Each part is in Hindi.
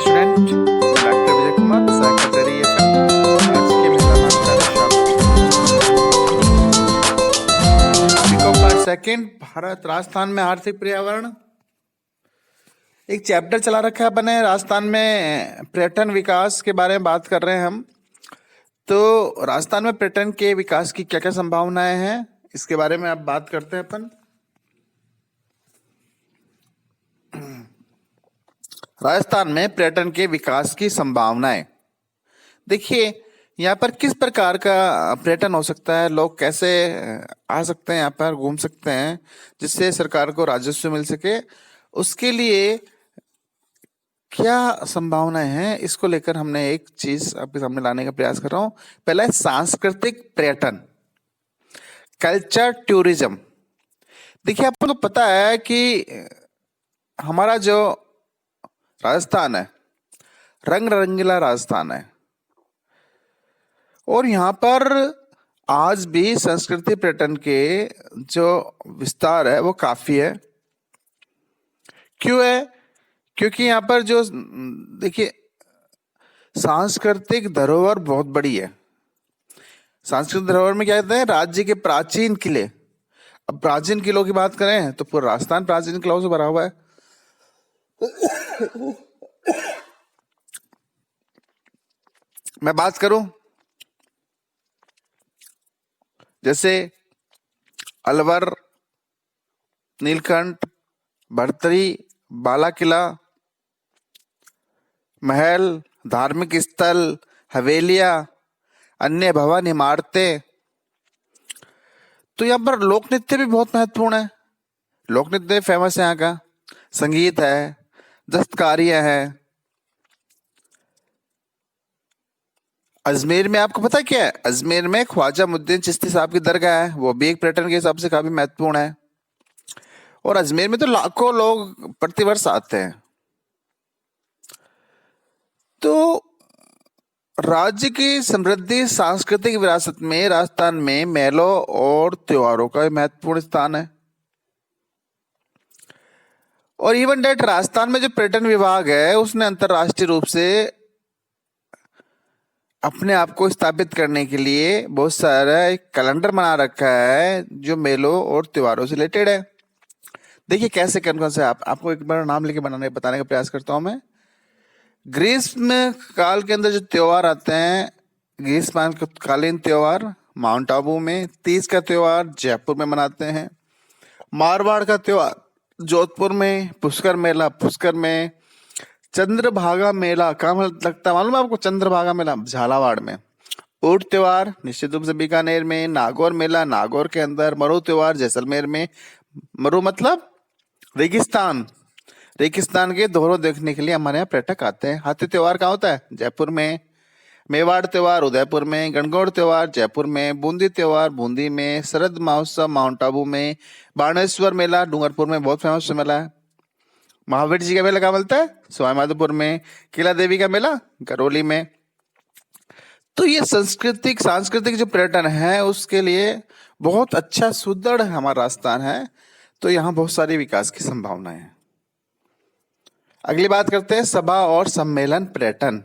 Student doctor Vijay Kumar secretary आज के मेरा सेकंड भारत राजस्थान में आर्थिक पर्यावरण एक चैप्टर चला रखा है अपने राजस्थान में पर्यटन विकास के बारे में बात कर रहे हैं हम। तो राजस्थान में पर्यटन के विकास की क्या क्या संभावनाएं हैं इसके बारे में अब बात करते हैं अपन। राजस्थान में पर्यटन के विकास की संभावनाएं देखिए, यहाँ पर किस प्रकार का पर्यटन हो सकता है, लोग कैसे आ सकते हैं, यहाँ पर घूम सकते हैं जिससे सरकार को राजस्व मिल सके, उसके लिए क्या संभावनाएं हैं, इसको लेकर हमने एक चीज आपके सामने लाने का प्रयास कर रहा हूं। पहला है सांस्कृतिक पर्यटन, कल्चर टूरिज्म। देखिए, आपको पता है कि हमारा जो राजस्थान है रंग रंगीला राजस्थान है और यहाँ पर आज भी संस्कृति पर्यटन के जो विस्तार है वो काफी है। क्यों है? क्योंकि यहाँ पर जो देखिए सांस्कृतिक धरोहर बहुत बड़ी है। सांस्कृतिक धरोहर में क्या कहते हैं? राज्य के प्राचीन किले। अब प्राचीन किलों की बात करें तो पूरा राजस्थान प्राचीन किलों से भरा हुआ है। मैं बात करूं जैसे अलवर, नीलकंठ, भरतरी, बाला किला, महल, धार्मिक स्थल, हवेलियां, अन्य भवन, इमारतें। तो यहाँ पर लोक नृत्य भी बहुत महत्वपूर्ण है। लोक नृत्य फेमस है, यहाँ का संगीत है, दस्तकारियां हैं। अजमेर में आपको पता क्या है? अजमेर में ख्वाजा मुद्दीन चिश्ती साहब की दरगाह है, वो भी एक पर्यटन के हिसाब से काफी महत्वपूर्ण है। और अजमेर में तो लाखों लोग प्रतिवर्ष आते हैं। तो राज्य की समृद्धि सांस्कृतिक विरासत में राजस्थान में मेलों और त्योहारों का महत्वपूर्ण स्थान है। और इवन डेट राजस्थान में जो पर्यटन विभाग है उसने अंतरराष्ट्रीय रूप से अपने आप को स्थापित करने के लिए बहुत सारा एक कैलेंडर बना रखा है जो मेलों और त्योहारों से रिलेटेड है। देखिए कैसे कौन से आपको एक बार नाम लेके बताने का प्रयास करता हूं मैं। ग्रीष्म काल के अंदर जो त्योहार आते हैं, ग्रीष्मकालीन त्योहार माउंट आबू में, तीज का त्योहार जयपुर में मनाते हैं, मारवाड़ का त्योहार जोधपुर में, पुष्कर मेला पुष्कर में, चंद्रभागा मेला कहाँ लगता है मालूम है आपको? चंद्रभागा मेला झालावाड़ में। ऊंट त्योहार निश्चित रूप से बीकानेर में, नागौर मेला नागौर के अंदर, मरु त्योहार जैसलमेर में। मरु मतलब रेगिस्तान, रेगिस्तान के दोहरों देखने के लिए हमारे यहाँ पर्यटक आते हैं। हाथी त्योहार कहाँ होता है? जयपुर में। मेवाड़ त्योहार उदयपुर में, गणगौर त्योहार जयपुर में, बूंदी त्योहार बूंदी में, शरद महोत्सव माउंट आबू में, बाणेश्वर मेला डूंगरपुर में बहुत फेमस मेला है। महावीर जी का मेला कहाँ मिलता है? सवाईमाधोपुर में। किला देवी का मेला करौली में। तो ये सांस्कृतिक जो पर्यटन है उसके लिए बहुत अच्छा सुदृढ़ हमारा राजस्थान है। तो यहाँ बहुत सारी विकास की संभावनाएं हैं। अगली बात करते हैं सभा और सम्मेलन पर्यटन।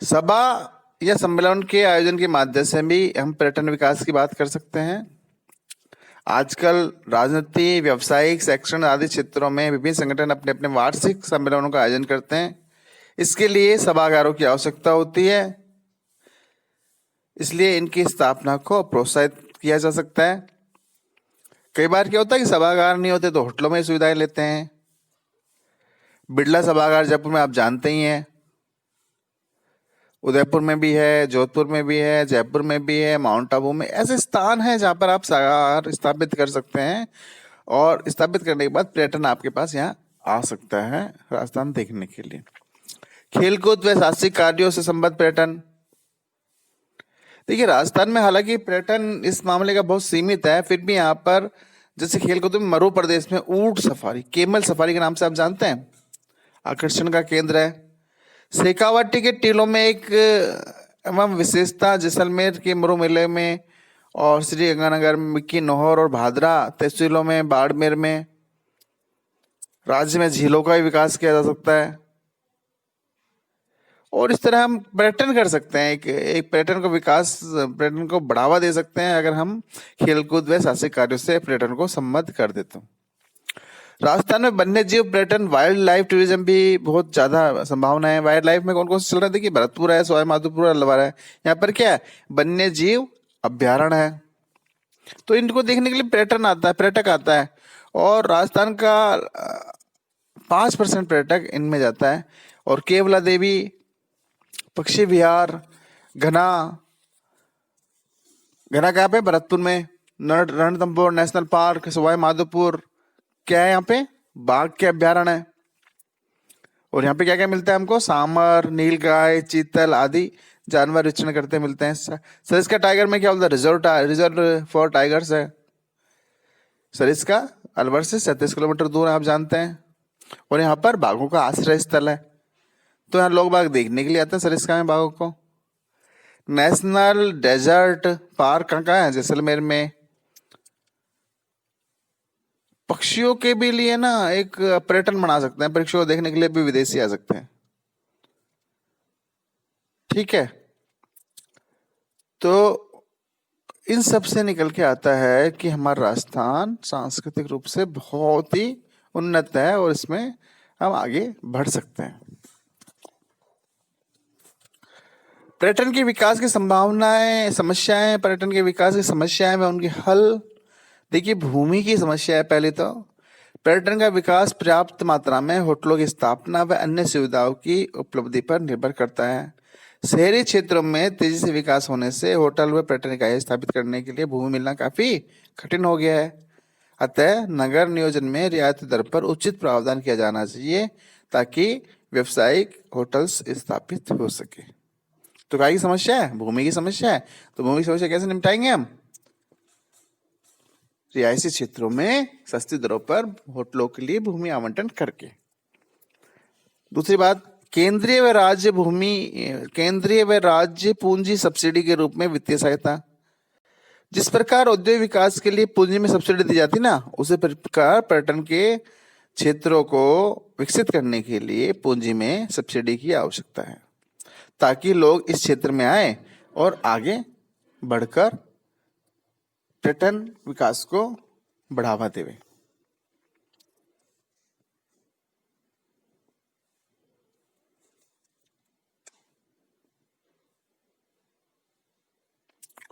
सभा या सम्मेलन के आयोजन के माध्यम से भी हम पर्यटन विकास की बात कर सकते हैं। आजकल राजनीति, व्यावसायिक, शैक्षणिक आदि क्षेत्रों में विभिन्न संगठन अपने अपने वार्षिक सम्मेलनों का आयोजन करते हैं। इसके लिए सभागारों की आवश्यकता होती है, इसलिए इनकी स्थापना को प्रोत्साहित किया जा सकता है। कई बार क्या होता है कि सभागार नहीं होते तो होटलों में सुविधाएं लेते हैं। बिरला सभागार जयपुर में आप जानते ही हैं, उदयपुर में भी है, जोधपुर में भी है, जयपुर में भी है, माउंट आबू में। ऐसे स्थान हैं जहां पर आप सभागार स्थापित कर सकते हैं और स्थापित करने के बाद पर्यटन आपके पास यहाँ आ सकता है राजस्थान देखने के लिए। खेलकूद व साहसिक कार्यों से संबद्ध पर्यटन। देखिए राजस्थान में हालांकि पर्यटन इस मामले का बहुत सीमित है, फिर भी यहाँ पर जैसे खेलकूद में मरु प्रदेश में ऊंट सफारी, केमल सफारी के नाम से आप जानते हैं, आकर्षण का केंद्र है। शेखावाटी के टीलों में एक एवं विशेषता जैसलमेर के मरु मेले में और श्री गंगानगर में, की नौहर और भादरा तहसीलों में, बाड़मेर में राज्य में झीलों का भी विकास किया जा सकता है। और इस तरह हम पर्यटन कर सकते हैं, एक पर्यटन को बढ़ावा दे सकते हैं अगर हम खेलकूद व साहसिक कार्यों से पर्यटन को सम्मत कर देते हैं। राजस्थान में वन्य जीव पर्यटन, वाइल्ड लाइफ टूरिज्म भी बहुत ज्यादा संभावना है। वाइल्ड लाइफ में कौन कौन से चल रहा है? देखिए, भरतपुर है, सवाई माधोपुर, अलवर है। यहाँ पर क्या है? वन्य जीव अभ्यारण्य है। तो इनको देखने के लिए पर्यटक आता है। और राजस्थान का 5% पर्यटक इनमें जाता है। और केवला देवी, पक्षी विहार, घना घना कहाँ पे? भरतपुर में। रणथंभौर नेशनल पार्क, सवाई माधोपुर, क्या है यहाँ पे? बाघ के अभ्यारण्य है। और यहाँ पे क्या क्या मिलता है हमको? सांबर, नीलगाय, चीतल आदि जानवर विचरण करते मिलते हैं। सरिस्का टाइगर में क्या बोलता है? रिजर्व फॉर टाइगर्स है। सरिस्का अलवर से 37 किलोमीटर दूर है, आप जानते हैं। और यहाँ पर बाघों का आश्रय स्थल है। तो यहाँ लोग बाघ देखने के लिए आते हैं सरिस्का में बाघों को। नेशनल डेजर्ट पार्क कहाँ है? जैसलमेर में। पक्षियों के भी लिए ना एक पर्यटन बना सकते हैं, पक्षियों को देखने के लिए भी विदेशी आ सकते हैं। ठीक है, तो इन सब से निकल के आता है कि हमारा राजस्थान सांस्कृतिक रूप से बहुत ही उन्नत है और इसमें हम आगे बढ़ सकते हैं। पर्यटन के विकास की संभावनाएं, समस्याएं, पर्यटन के विकास की समस्याएं व उनके हल। देखिए, भूमि की समस्या है पहले तो। पर्यटन का विकास पर्याप्त मात्रा में होटलों की स्थापना व अन्य सुविधाओं की उपलब्धि पर निर्भर करता है। शहरी क्षेत्रों में तेजी से विकास होने से होटल व पर्यटन इकाई स्थापित करने के लिए भूमि मिलना काफी कठिन हो गया है। अतः नगर नियोजन में रियायती दर पर उचित प्रावधान किया जाना चाहिए ताकि व्यावसायिक होटल्स स्थापित हो सके। तो क्या की समस्या है? भूमि की समस्या है। तो भूमि की समस्या कैसे निपटाएंगे हम? रिहायशी क्षेत्रों में सस्ती दरों पर होटलों के लिए भूमि आवंटन करके। दूसरी बात, केंद्रीय व राज्य पूंजी सब्सिडी के रूप में वित्तीय सहायता। जिस प्रकार औद्योगिक विकास के लिए पूंजी में सब्सिडी दी जाती ना, उसी प्रकार पर्यटन के क्षेत्रों को विकसित करने के लिए पूंजी में सब्सिडी की आवश्यकता है ताकि लोग इस क्षेत्र में आए और आगे बढ़कर पर्यटन विकास को बढ़ावा देवे।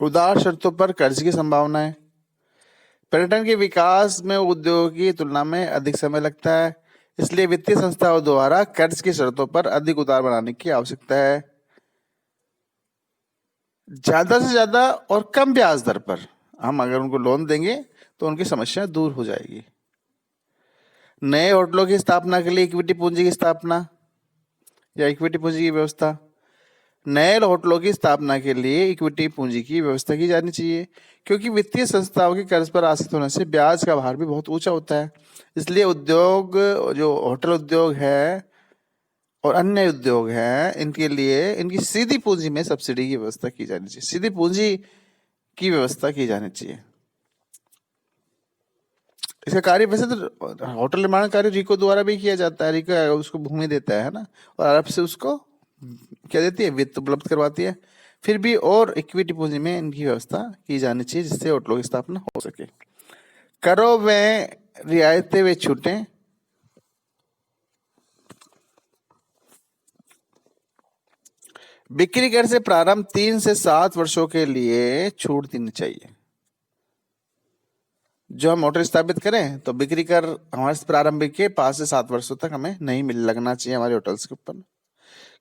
उदार शर्तों पर कर्ज की संभावना है। पर्यटन के विकास में उद्योग की तुलना में अधिक समय लगता है, इसलिए वित्तीय संस्थाओं द्वारा कर्ज की शर्तों पर अधिक उदार बनाने की आवश्यकता है। ज्यादा से ज्यादा और कम ब्याज दर पर हम अगर उनको लोन देंगे तो उनकी समस्या दूर हो जाएगी। नए होटलों की स्थापना के लिए इक्विटी पूंजी की स्थापना या इक्विटी पूंजी की व्यवस्था। नए होटलों की स्थापना के लिए इक्विटी पूंजी की व्यवस्था की जानी चाहिए, क्योंकि वित्तीय संस्थाओं के कर्ज पर आश्रित होने से ब्याज का भार भी बहुत ऊंचा होता है। इसलिए उद्योग, जो होटल उद्योग है और अन्य उद्योग हैं, इनके लिए इनकी सीधी पूंजी में सब्सिडी की व्यवस्था की जानी चाहिए। सीधी पूंजी की व्यवस्था की जानी चाहिए। इसका कार्य वैसे तो होटल निर्माण कार्य रिको द्वारा भी किया जाता है। रिको उसको भूमि देता है ना, और अरब से उसको क्या देती है? वित्त उपलब्ध करवाती है। फिर भी और इक्विटी पूंजी में इनकी व्यवस्था की जानी चाहिए जिससे होटलों की स्थापना हो सके। करों में रियायतें व छूटें। बिक्री कर से प्रारंभ 3 से 7 वर्षों के लिए छूट देनी चाहिए। जो हम होटल स्थापित करें तो बिक्री कर हमारे प्रारंभिक के 5 से 7 वर्षों तक हमें नहीं लगना चाहिए हमारे होटल्स के ऊपर,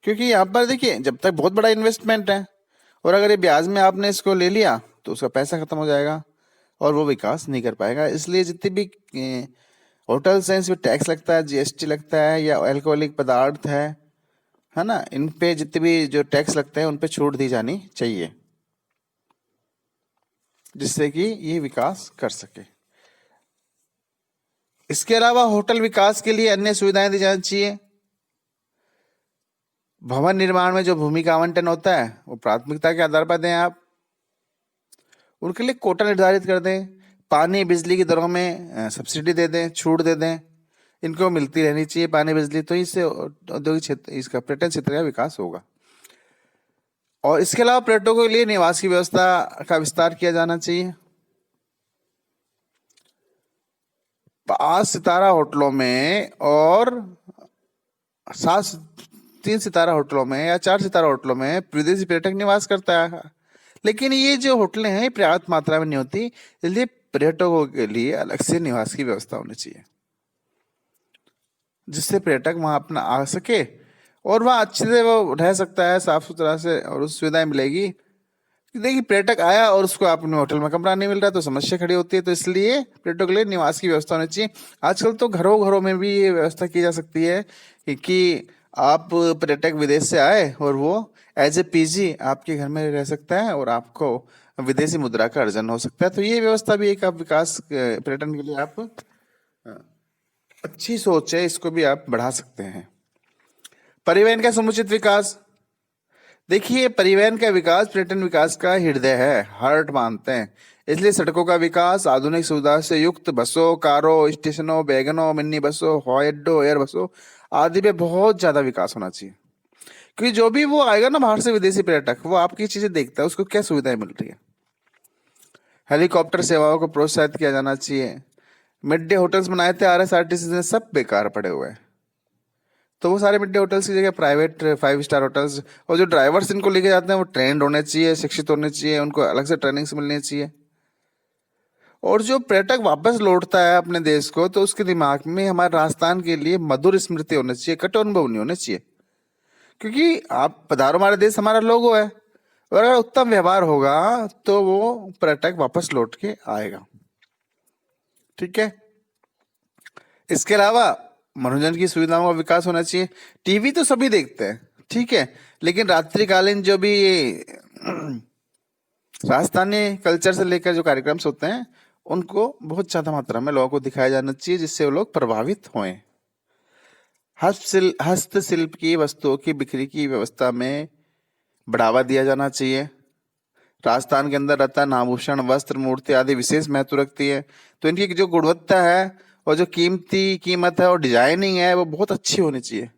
क्योंकि यहाँ पर देखिए, जब तक बहुत बड़ा इन्वेस्टमेंट है और अगर ये ब्याज में आपने इसको ले लिया तो उसका पैसा खत्म हो जाएगा और वो विकास नहीं कर पाएगा। इसलिए जितनी भी होटल्स हैं इसमें टैक्स लगता है, जीएसटी लगता है, या अल्कोहलिक पदार्थ है ना, इन पे जितने भी जो टैक्स लगते हैं उन पे छूट दी जानी चाहिए जिससे कि ये विकास कर सके। इसके अलावा होटल विकास के लिए अन्य सुविधाएं दी जानी चाहिए। भवन निर्माण में जो भूमि का आवंटन होता है वो प्राथमिकता के आधार पर दें आप। उनके लिए कोटा निर्धारित कर दें। पानी बिजली की दरों में सब्सिडी दे दें, छूट दे दें। इनको मिलती रहनी चाहिए पानी बिजली, तो इससे औद्योगिक क्षेत्र, इसका पर्यटन क्षेत्र का विकास होगा। और इसके अलावा पर्यटकों के लिए निवास की व्यवस्था का विस्तार किया जाना चाहिए। 5 सितारा होटलों में और 3 सितारा होटलों में या 4 सितारा होटलों में विदेशी पर्यटक निवास करता है, लेकिन ये जो होटलें हैं पर्याप्त मात्रा में नहीं होती, इसलिए पर्यटकों के लिए अलग से निवास की व्यवस्था होनी चाहिए, जिससे पर्यटक वहां अपना आ सके और वहाँ अच्छे से वो रह सकता है, साफ सुथरा से, और उस सुविधाएं मिलेगी। देखिए पर्यटक आया और उसको अपने होटल में कमरा नहीं मिल रहा तो समस्या खड़ी होती है, तो इसलिए पर्यटकों के लिए निवास की व्यवस्था होनी चाहिए। आजकल तो घरों घरों में भी ये व्यवस्था की जा सकती है कि आप पर्यटक विदेश से आए और वो एज ए पीजी आपके घर में रह सकता है और आपको विदेशी मुद्रा का अर्जन हो सकता है। तो ये व्यवस्था भी एक आप विकास पर्यटन के लिए आप अच्छी सोच है, इसको भी आप बढ़ा सकते हैं। परिवहन का समुचित विकास, देखिए परिवहन का विकास पर्यटन विकास का हृदय है, हार्ट मानते हैं। इसलिए सड़कों का विकास आधुनिक सुविधा से युक्त बसों, कारों, स्टेशनों, वैगनों, मिनी बसों, हवाई अड्डों, एयर बसों आदि पे बहुत ज्यादा विकास होना चाहिए। क्योंकि जो भी वो आएगा ना बाहर से विदेशी पर्यटक, वो आपकी चीजें देखता है, उसको क्या सुविधाएं मिल रही है। हेलीकॉप्टर सेवाओं को प्रोत्साहित किया जाना चाहिए। मिड डे होटल्स बनाए थे RSRTC ने, सब बेकार पड़े हुए हैं। तो वो सारे मिड डे होटल्स की जगह प्राइवेट 5 स्टार होटल्स, और जो ड्राइवर्स इनको लेके जाते हैं वो ट्रेंड होने चाहिए, शिक्षित होने चाहिए, उनको अलग से ट्रेनिंग्स मिलनी चाहिए। और जो पर्यटक वापस लौटता है अपने देश को, तो उसके दिमाग में हमारे राजस्थान के लिए मधुर स्मृति होनी चाहिए, कटु अनुभव नहीं होने चाहिए। क्योंकि आप पधारो हमारे देश, हमारा लोगो है, और अगर उत्तम व्यवहार होगा तो वो पर्यटक वापस लौट के आएगा। ठीक है। इसके अलावा मनोरंजन की सुविधाओं का विकास होना चाहिए। टीवी तो सभी देखते हैं, ठीक है, लेकिन रात्रिकालीन जो भी राजस्थानी कल्चर से लेकर जो कार्यक्रम होते हैं उनको बहुत ज्यादा मात्रा में लोगों को दिखाया जाना चाहिए, जिससे वो लोग प्रभावित हों। हस्तशिल्प की वस्तुओं की बिक्री की व्यवस्था में बढ़ावा दिया जाना चाहिए। राजस्थान के अंदर रत्न, आभूषण, वस्त्र, मूर्ति आदि विशेष महत्व रखती है, तो इनकी जो गुणवत्ता है और जो कीमत है और डिजाइनिंग है वो बहुत अच्छी होनी चाहिए।